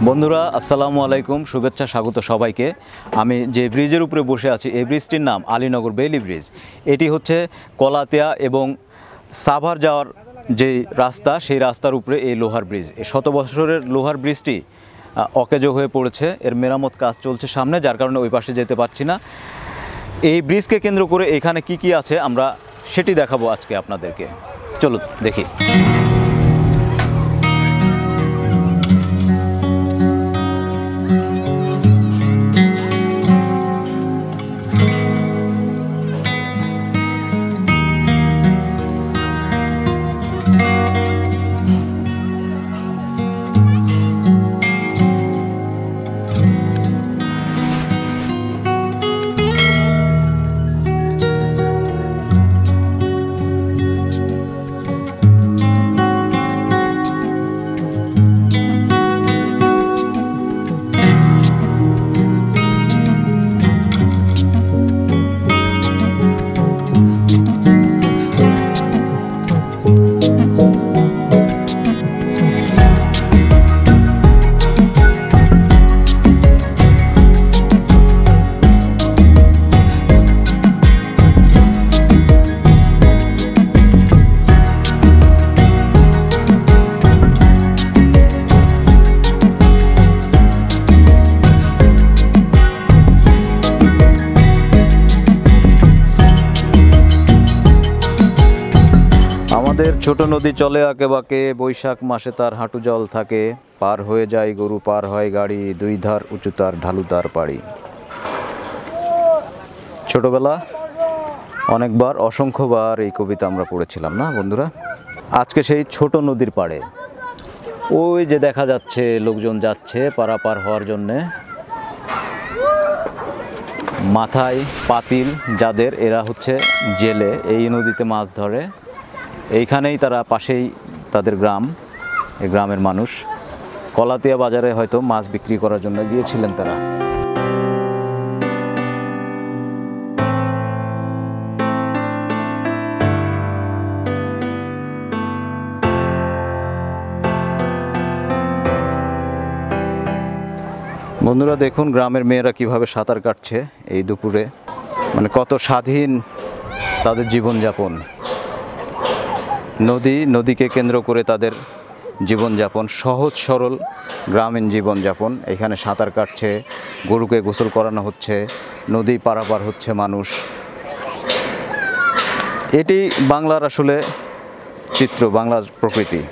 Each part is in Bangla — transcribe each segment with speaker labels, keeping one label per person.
Speaker 1: বন্ধুরা আসসালামু আলাইকুম, শুভেচ্ছা স্বাগত সবাইকে। আমি যে ব্রিজের উপরে বসে আছি এই ব্রিজটির নাম আলীনগর বেইলি ব্রিজ। এটি হচ্ছে কলাতিয়া এবং সাভার যাওয়ার যে রাস্তা, সেই রাস্তার উপরে এই লোহার ব্রিজ। এই 100 বছরের লোহার ব্রিজটি অকেজো হয়ে পড়েছে, এর মেরামত কাজ চলছে সামনে, যার কারণে ওই পাশে যেতে পারছি না। এই ব্রিজকে কেন্দ্র করে এখানে কি আছে আমরা সেটি দেখাবো আজকে আপনাদেরকে। চলুন দেখি। ছোট নদী চলে আঁকে বাঁকে, বৈশাখ মাসে তার হাঁটু জল থাকে, পার হয়ে যায় গরু, পার হয় গাড়ি, দুই ধার উঁচু তার ঢালু তার পাড়ি। ছোটবেলা অনেকবার, অসংখ্যবার এই কবিতা আমরা পড়েছিলাম না বন্ধুরা? আজকে সেই ছোট নদীর পাড়ে ওই যে দেখা যাচ্ছে লোকজন যাচ্ছে পারাপার হওয়ার জন্যে। মাথায় পাতিল যাদের, এরা হচ্ছে জেলে, এই নদীতে মাছ ধরে। এইখানেই তারা, পাশেই তাদের গ্রাম, এই গ্রামের মানুষ। কলাতিয়া বাজারে হয়তো মাছ বিক্রি করার জন্য গিয়েছিলেন তারা। বন্ধুরা দেখুন গ্রামের মেয়েরা কিভাবে সাঁতার কাটছে এই দুপুরে, মানে কত স্বাধীন তাদের জীবনযাপন। নদীকে কেন্দ্র করে তাদের জীবনযাপন, সহজ সরল গ্রামীণ জীবনযাপন। এখানে সাঁতার কাটছে, গরুকে গোসল করানো হচ্ছে, নদী পারাপার হচ্ছে মানুষ। এটি বাংলার আসলে চিত্র, বাংলার প্রকৃতি।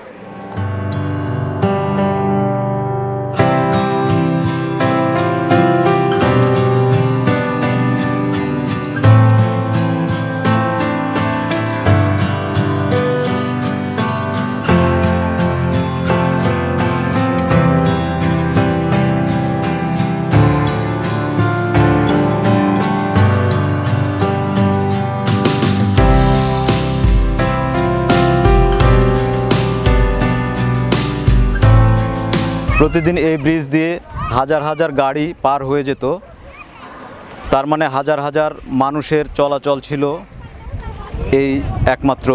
Speaker 1: প্রতিদিন এই ব্রিজ দিয়ে হাজার হাজার গাড়ি পার হয়ে যেত, তার মানে হাজার হাজার মানুষের চলাচল ছিল এই একমাত্র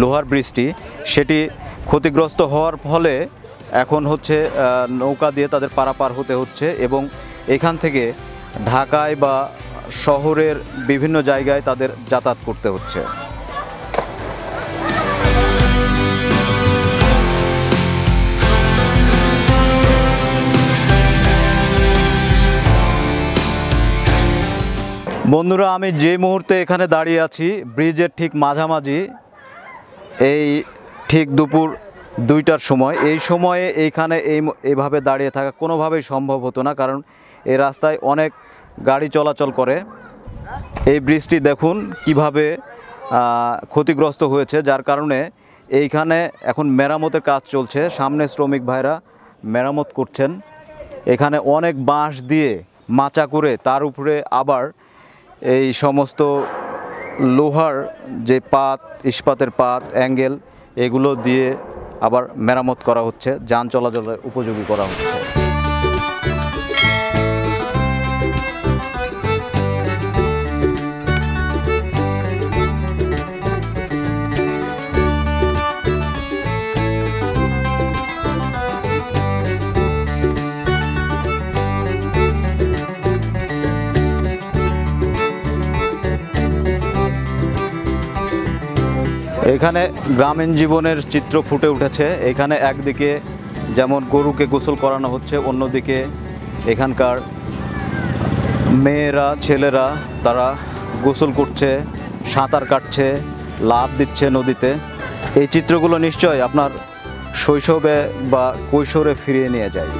Speaker 1: লোহার ব্রিজটি। সেটি ক্ষতিগ্রস্ত হওয়ার ফলে এখন হচ্ছে নৌকা দিয়ে তাদের পারাপার হতে হচ্ছে এবং এখান থেকে ঢাকায় বা শহরের বিভিন্ন জায়গায় তাদের যাতায়াত করতে হচ্ছে। বন্ধুরা আমি যে মুহূর্তে এখানে দাঁড়িয়ে আছি ব্রিজের ঠিক মাঝামাঝি, এই ঠিক দুপুর 2টার সময়, এই সময়ে এইখানে এইভাবে দাঁড়িয়ে থাকা কোনোভাবেই সম্ভব হতো না, কারণ এই রাস্তায় অনেক গাড়ি চলাচল করে। এই ব্রিজটি দেখুন কিভাবে ক্ষতিগ্রস্ত হয়েছে, যার কারণে এইখানে এখন মেরামতের কাজ চলছে। সামনে শ্রমিক ভাইরা মেরামত করছেন। এখানে অনেক বাঁশ দিয়ে মাচা করে তার উপরে আবার এই সমস্ত লোহার যে পাত, ইস্পাতের পাত, অ্যাঙ্গেল, এগুলো দিয়ে আবার মেরামত করা হচ্ছে, যান চলাচলের উপযোগী করা হচ্ছে। এখানে গ্রামীণ জীবনের চিত্র ফুটে উঠেছে। এখানে একদিকে যেমন গরুকে গোসল করানো হচ্ছে, অন্যদিকে এখানকার মেয়েরা ছেলেরা তারা গোসল করছে, সাঁতার কাটছে, লাফ দিচ্ছে নদীতে। এই চিত্রগুলো নিশ্চয় আপনার শৈশবে বা কৈশোরে ফিরিয়ে নিয়ে যায়।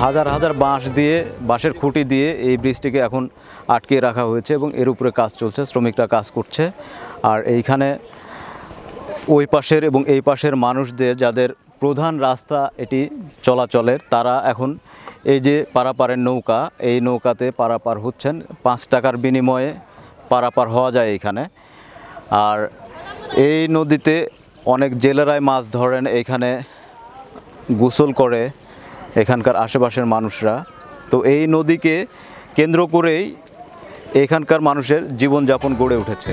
Speaker 1: হাজার হাজার বাঁশের খুঁটি দিয়ে এই ব্রিজটিকে এখন আটকে রাখা হয়েছে এবং এর উপরে কাজ চলছে, শ্রমিকরা কাজ করছে। আর এইখানে ওই পাশের এবং এই পাশের মানুষদের যাদের প্রধান রাস্তা এটি চলাচলের, তারা এখন এই যে পারাপারের নৌকা, এই নৌকাতে পারাপার হচ্ছেন। 5 টাকার বিনিময়ে পারাপার হওয়া যায় এইখানে। আর এই নদীতে অনেক জেলেরাই মাছ ধরেন, এইখানে গোসল করে এখানকার আশেপাশের মানুষরা। তো এই নদীকে কেন্দ্র করেই এখানকার মানুষের জীবনযাপন গড়ে উঠেছে।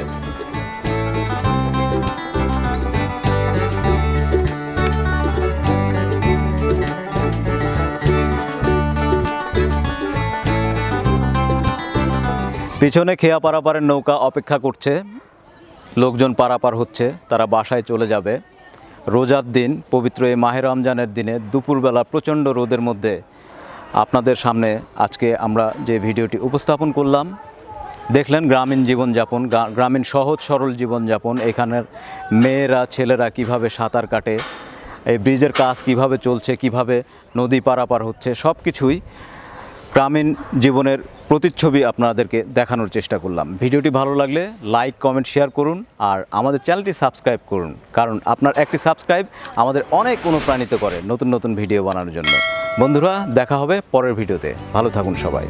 Speaker 1: পিছনে খেয়া পারাপারের নৌকা অপেক্ষা করছে, লোকজন পারাপার হচ্ছে, তারা বাসায় চলে যাবে। রোজার দিন, পবিত্র এই মাহে রমজানের দিনে দুপুরবেলা প্রচণ্ড রোদের মধ্যে আপনাদের সামনে আজকে আমরা যে ভিডিওটি উপস্থাপন করলাম, দেখলেন গ্রামীণ জীবনযাপন, গ্রামীণ সহজ সরল জীবনযাপন। এখানের মেয়েরা ছেলেরা কিভাবে সাঁতার কাটে, এই ব্রিজের কাজ কিভাবে চলছে, কিভাবে নদী পারাপার হচ্ছে, সব কিছুই গ্রামীণ জীবনের প্রতিচ্ছবি আপনাদেরকে দেখানোর চেষ্টা করলাম। ভিডিওটি ভালো লাগলে লাইক, কমেন্ট, শেয়ার করুন আর আমাদের চ্যানেলটি সাবস্ক্রাইব করুন, কারণ আপনার একটি সাবস্ক্রাইব আমাদের অনেক অনুপ্রাণিত করে নতুন নতুন ভিডিও বানানোর জন্য। বন্ধুরা, দেখা হবে পরের ভিডিওতে। ভালো থাকুন সবাই।